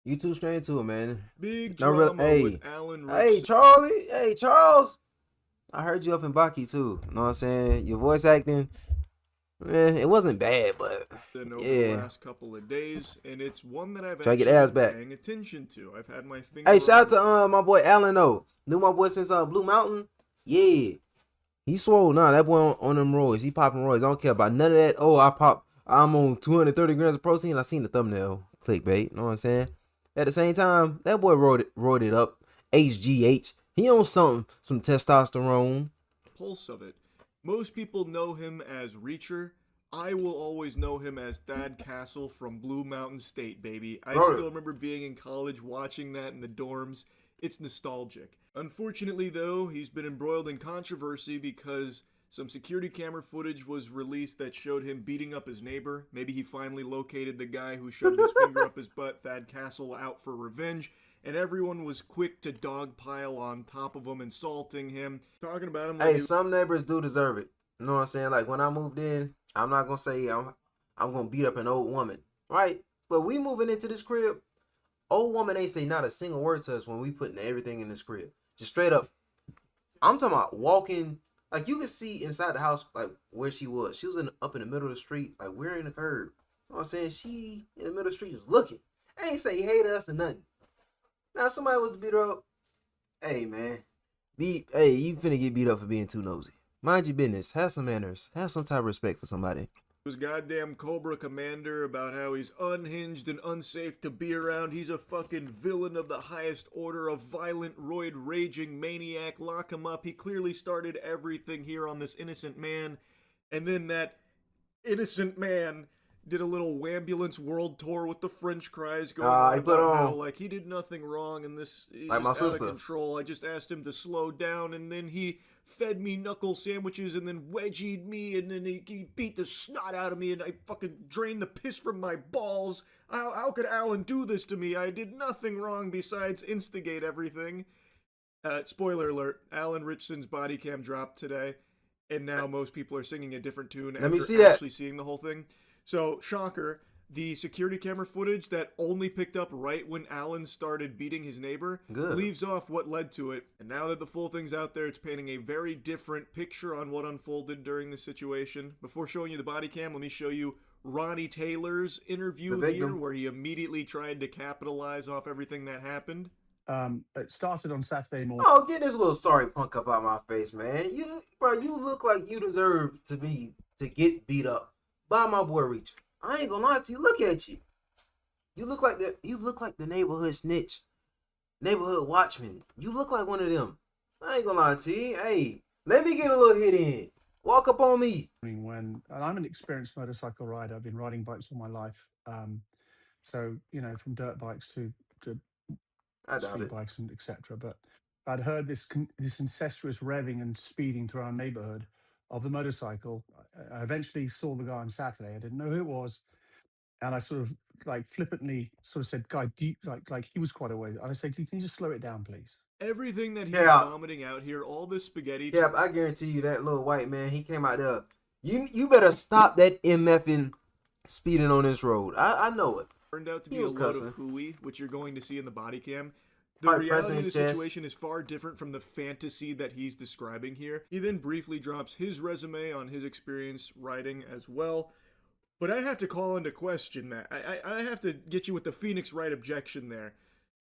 You too straight to it, man. Big No real. drama with Hey, Alan hey, Ritchson. Charlie. Hey, Charles. I heard you up in Baki too. You know what I'm saying? Your voice acting, it wasn't bad, but Over the yeah. last couple of days, and it's one that I've Try to get actually ass been back. paying attention to. I've had my Hey, finger shout out on. to my boy Allen though. Knew my boy since Blue Mountain. Yeah, he swole now. That boy on them roids. He popping roids. I don't care about none of that. Oh, I pop. I'm on 230 grams of protein. I seen the thumbnail. Clickbait. You know what I'm saying? At the same time, that boy wrote it up. HGH. He on some testosterone. Pulse of it. Most people know him as Reacher. I will always know him as Thad Castle from Blue Mountain State, baby. I Bro, still remember being in college watching that in the dorms. It's nostalgic. Unfortunately, though, he's been embroiled in controversy because some security camera footage was released that showed him beating up his neighbor. Maybe he finally located the guy who shoved his finger up his butt, Thad Castle, out for revenge, and everyone was quick to dogpile on top of him, insulting him, talking about him like hey, he. some neighbors do deserve it. You know what I'm saying? Like when I moved in, I'm not gonna say I'm gonna beat up an old woman, right? But we moving into this crib. Old woman ain't say not a single word to us when we putting everything in this crib. Just straight up. I'm talking about walking. Like you could see inside the house, like where she was. She was up in the middle of the street, like we're in the curb. You know what I'm saying? She in the middle of the street just looking. I ain't say hey to us or nothing. Now somebody was to beat her up. Hey man, hey, you finna get beat up for being too nosy. Mind your business. Have some manners. Have some type of respect for somebody. Was goddamn Cobra Commander about how he's unhinged and unsafe to be around. He's a fucking villain of the highest order, a violent, roid raging maniac. Lock him up. He clearly started everything here on this innocent man. And then that innocent man did a little Wambulance world tour with the French cries going on He put about how on like he did nothing wrong and this he's like my just out of sister. control. I just asked him to slow down and then he fed me knuckle sandwiches and then wedgied me and then he beat the snot out of me and I fucking drained the piss from my balls. How could Alan do this to me? I did nothing wrong besides instigate everything. Spoiler alert, Alan Ritchson's body cam dropped today, and now most people are singing a different tune Let me after see that. actually seeing the whole thing. So, shocker, the security camera footage that only picked up right when Alan started beating his neighbor Good. leaves off what led to it. And now that the full thing's out there, it's painting a very different picture on what unfolded during this situation. Before showing you the body cam, let me show you Ronnie Taylor's The interview here, victim. where he immediately tried to capitalize off everything that happened. It started on Saturday morning. Oh, get this little sorry punk up out my face, man. You look like you deserve to get beat up by my boy Reach. I ain't gonna lie to you. Look at you. You look like the neighborhood snitch, neighborhood watchman. You look like one of them. I ain't gonna lie to you. Hey, let me get a little hit in. Walk up on me. And I'm an experienced motorcycle rider. I've been riding bikes all my life. So from dirt bikes to I doubt street it. bikes and etc. But I'd heard this incestuous revving and speeding through our neighborhood of the motorcycle. I eventually saw the guy on Saturday. I didn't know who it was, and I sort of like flippantly sort of said, "Guy, do you, like he was quite a way." And I said, "Can you just slow it down, please?" Everything that he's Cap, vomiting out here, all this spaghetti. Cap. I guarantee you that little white man. He came out there. You better stop that MFing speeding on this road. I know it. Turned out to He be a was load of cussing. hooey, which you're going to see in the body cam. The Probably pressing reality of his the chest. situation is far different from the fantasy that he's describing here. He then briefly drops his resume on his experience riding as well. But I have to call into question that. I have to get you with the Phoenix Wright objection there.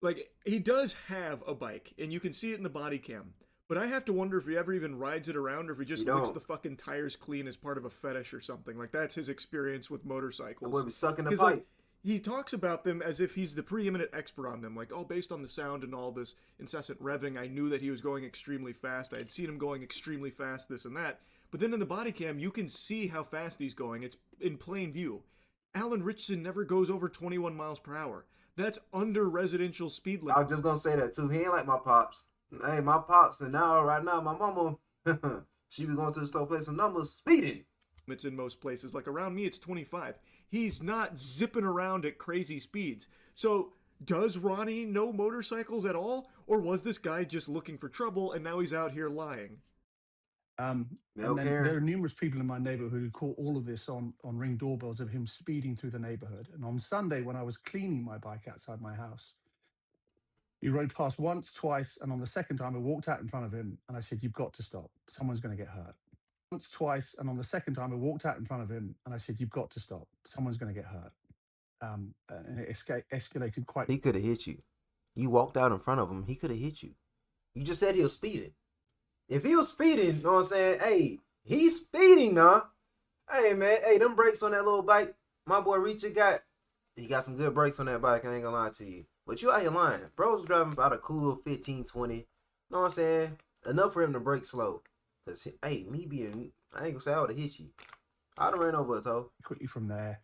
Like, he does have a bike, and you can see it in the body cam. But I have to wonder if he ever even rides it around or if he You just licks don't. the fucking tires clean as part of a fetish or something. Like, that's his experience with That boy motorcycles. be sucking the Because, like, pipe. he talks about them as if he's the preeminent expert on them. Like, oh, based on the sound and all this incessant revving, I knew that he was going extremely fast. I had seen him going extremely fast, this and that. But then in the body cam, you can see how fast he's going. It's in plain view. Alan Ritchson never goes over 21 miles per hour. That's under residential speed I limit. was just gonna say that too. He ain't like my pops. Hey, my pops, and now right now my mama, she be going to the store play some numbers, speeding. It's in most places. Like around me, it's 25. He's not zipping around at crazy speeds. So, does Ronnie know motorcycles at all? Or was this guy just looking for trouble and now he's out here lying? And Mel then there Karen. are numerous people in my neighborhood who caught all of this on Ring doorbells of him speeding through the neighborhood. And on Sunday, when I was cleaning my bike outside my house, he rode past once, twice, and on the second time, I walked out in front of him and I said, "You've got to stop. Someone's going to get hurt." Once, twice, and on the second time, I walked out in front of him and I said, "You've got to stop. Someone's going to get hurt." And it escalated quite. He could have hit you. You walked out in front of him. He could have hit you. You just said he was speeding. If he was speeding, you know what I'm saying? Hey, he's speeding now. Hey, man. Hey, them brakes on that little bike, my boy Ritchson he got some good brakes on that bike. I ain't gonna lie to you. But you out here lying. Bro's driving about a cool little 15, 20. You know what I'm saying? Enough for him to brake slow. Because, hey, I ain't gonna say I would have hit you. I'd have ran over a toe. Quickly from there,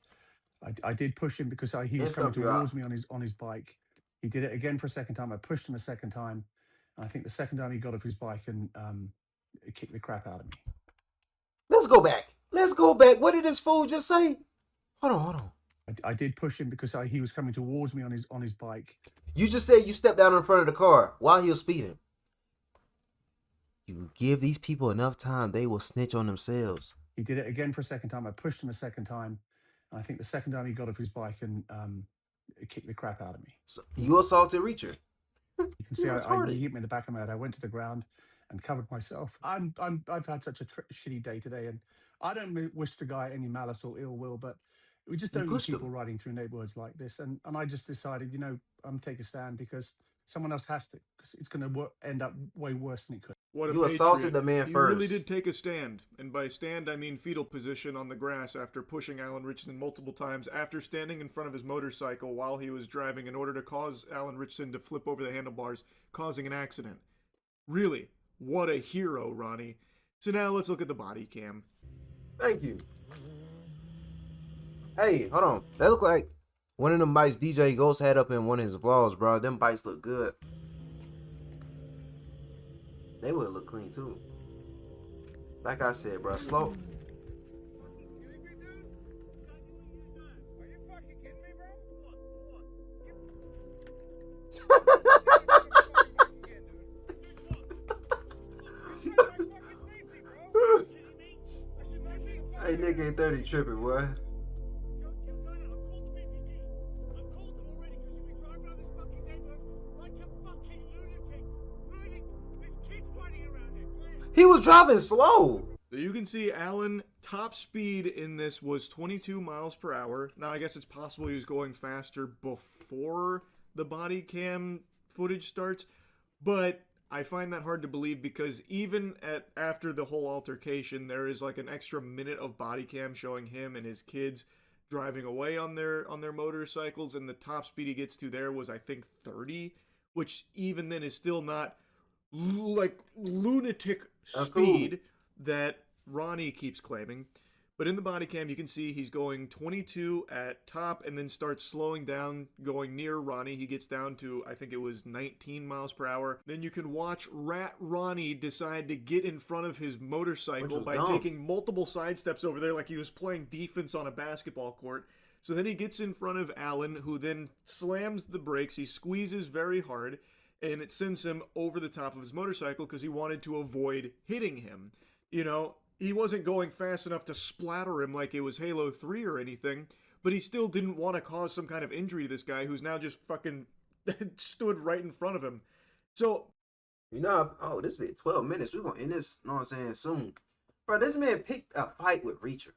I did push him because he was And coming stuff you out. towards me on his bike. He did it again for a second time. I pushed him a second time. And I think the second time he got off his bike and it kicked the crap out of me. Let's go back. Let's go back. What did this fool just say? Hold on. I did push him because he was coming towards me on his bike. You just said you stepped down in front of the car while he was speeding. You give these people enough time, they will snitch on themselves. He did it again for a second time. I pushed him a second time. And I think the second time he got off his bike and it kicked the crap out of me. So you assaulted Reacher. You can see he hit me in the back of my head. I went to the ground and covered myself. I've had such a shitty day today, and I don't wish the guy any malice or ill will, but we just don't need people riding through neighborhoods like this. And I just decided, I'm take a stand because someone else has to, because it's going to end up way worse than it could. What a You patriot. assaulted the man He first. really did take a stand. And by stand, I mean fetal position on the grass after pushing Alan Ritchson multiple times after standing in front of his motorcycle while he was driving in order to cause Alan Ritchson to flip over the handlebars, causing an accident. Really, what a hero, Ronnie. So now let's look at the body cam. Thank you. Hey, hold on. That look like one of them bikes DJ Ghost had up in one of his vlogs, bro. Them bikes look good. They would look clean too. Like I said, bro, slow. Hey, nigga ain't 30 tripping, boy. He was driving slow. So you can see Alan, top speed in this was 22 miles per hour. Now, I guess it's possible he was going faster before the body cam footage starts, but I find that hard to believe because even after the whole altercation, there is like an extra minute of body cam showing him and his kids driving away on their motorcycles, and the top speed he gets to there was, I think, 30, which even then is still not like lunatic speed that Ronnie keeps claiming. But in the body cam, you can see he's going 22 at top and then starts slowing down, going near Ronnie. He gets down to, I think it was 19 miles per hour. Then you can watch Ronnie decide to get in front of his motorcycle by taking multiple side steps over there like he was playing defense on a basketball court. So then he gets in front of Alan, who then slams the brakes. He squeezes very hard, and it sends him over the top of his motorcycle because he wanted to avoid hitting him. You know, he wasn't going fast enough to splatter him like it was Halo 3 or anything, but he still didn't want to cause some kind of injury to this guy who's now just fucking stood right in front of him. So, this been 12 minutes. We're going to end this, you know what I'm saying, soon. Bro, this man picked a fight with Reacher.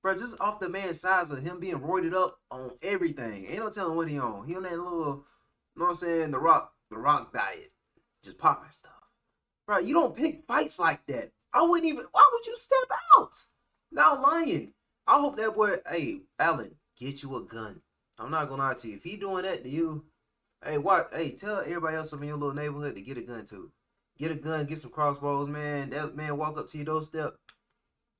Bro, just off the man's size of him being roided up on everything. Ain't no telling what he on. He on that little, you know what I'm saying, the rock diet. Just popping stuff. Bro, you don't pick fights like that. Why would you step out? Now lying. I hope that boy, hey, Alan, get you a gun. I'm not gonna lie to you. If he doing that to you, tell everybody else in your little neighborhood to get a gun too. Get a gun, get some crossbows, man. That man walk up to your doorstep.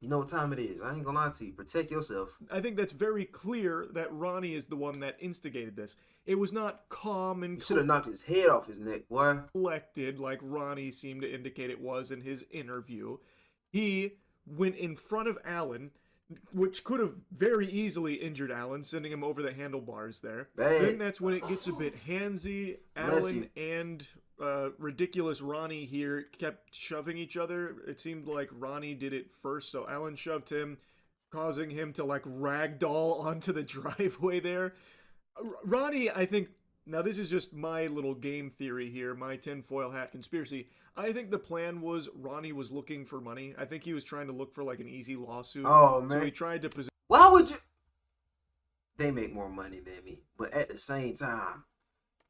You know what time it is. I ain't gonna lie to you. Protect yourself. I think that's very clear that Ronnie is the one that instigated this. It was not calm and should have knocked his head off his neck, boy. Collected, like Ronnie seemed to indicate it was in his interview. He went in front of Alan, which could have very easily injured Alan, sending him over the handlebars there. Then that's when it gets a bit handsy. Alan and ridiculous Ronnie here kept shoving each other. It seemed like Ronnie did it first, so Alan shoved him, causing him to like ragdoll onto the driveway there. Ronnie, I think, now this is just my little game theory here, my tinfoil hat conspiracy. I think the plan was Ronnie was looking for money. I think he was trying to look for like an easy lawsuit. Oh man. So he tried to possess. Why would you? They make more money than me, but at the same time,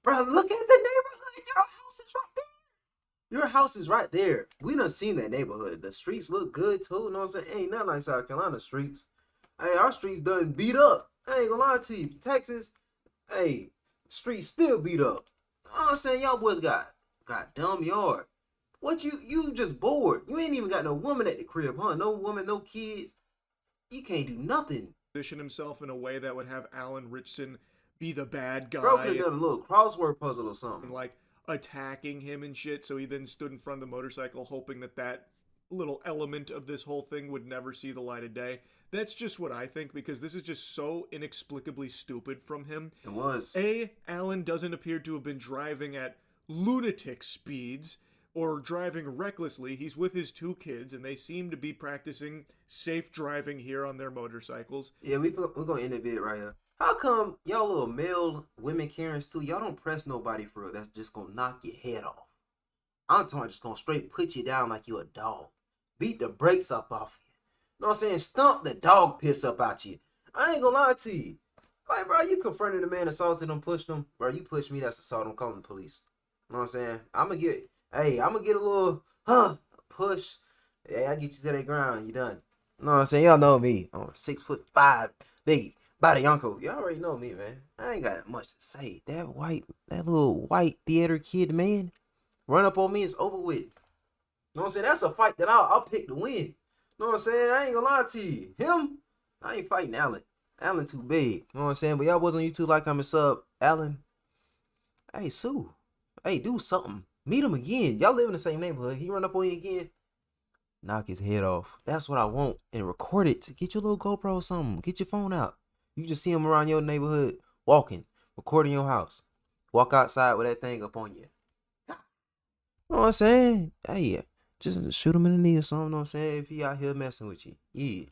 bro, look at the neighborhood. Your house is right there. Your house is right there. We done seen that neighborhood. The streets look good too. You know what I'm saying? Ain't nothing like South Carolina streets. Hey, our streets done beat up. I ain't gonna lie to you. Texas, hey, streets still beat up. You know what I'm saying? Y'all boys got dumb yard. What you just bored. You ain't even got no woman at the crib, huh? No woman, no kids. You can't do nothing. Position himself in a way that would have Alan Ritchson be the bad guy. Bro could have done a little crossword puzzle or something. And like attacking him and shit, so he then stood in front of the motorcycle hoping that that little element of this whole thing would never see the light of day. That's just what I think, because this is just so inexplicably stupid from him. It was. Alan doesn't appear to have been driving at lunatic speeds or driving recklessly. He's with his 2 kids, and they seem to be practicing safe driving here on their motorcycles. Yeah, we're going to end the vid right here. How come y'all little male women Karens too, y'all don't press nobody for real? That's just going to knock your head off. I'm talking just going to straight put you down like you a dog. Beat the brakes up off you. You know what I'm saying? Stomp the dog piss up out you. I ain't going to lie to you. Like, bro, you confronted a man, assaulted him, pushed him. Bro, you pushed me, that's assault. I'm calling the police. You know what I'm saying? I'm going to get a little, push. Hey, I get you to that ground. You done. You know what I'm saying? Y'all know me. I'm 6'5", big body yonko. Y'all already know me, man. I ain't got much to say. That little white theater kid, man, run up on me, it's over with. You know what I'm saying? That's a fight that I'll pick to win. You know what I'm saying? I ain't gonna lie to you. Him, I ain't fighting Alan. Alan too big. You know what I'm saying? But y'all boys on YouTube, like, comment, sub. Alan, hey, Sue. Hey, do something. Meet him again. Y'all live in the same neighborhood. He run up on you again, knock his head off. That's what I want. And record it. Get your little GoPro or something. Get your phone out. You just see him around your neighborhood walking, recording your house. Walk outside with that thing up on you. You know what I'm saying? Hey, just shoot him in the knee or something. You know what I'm saying? If he out here messing with you. Yeah.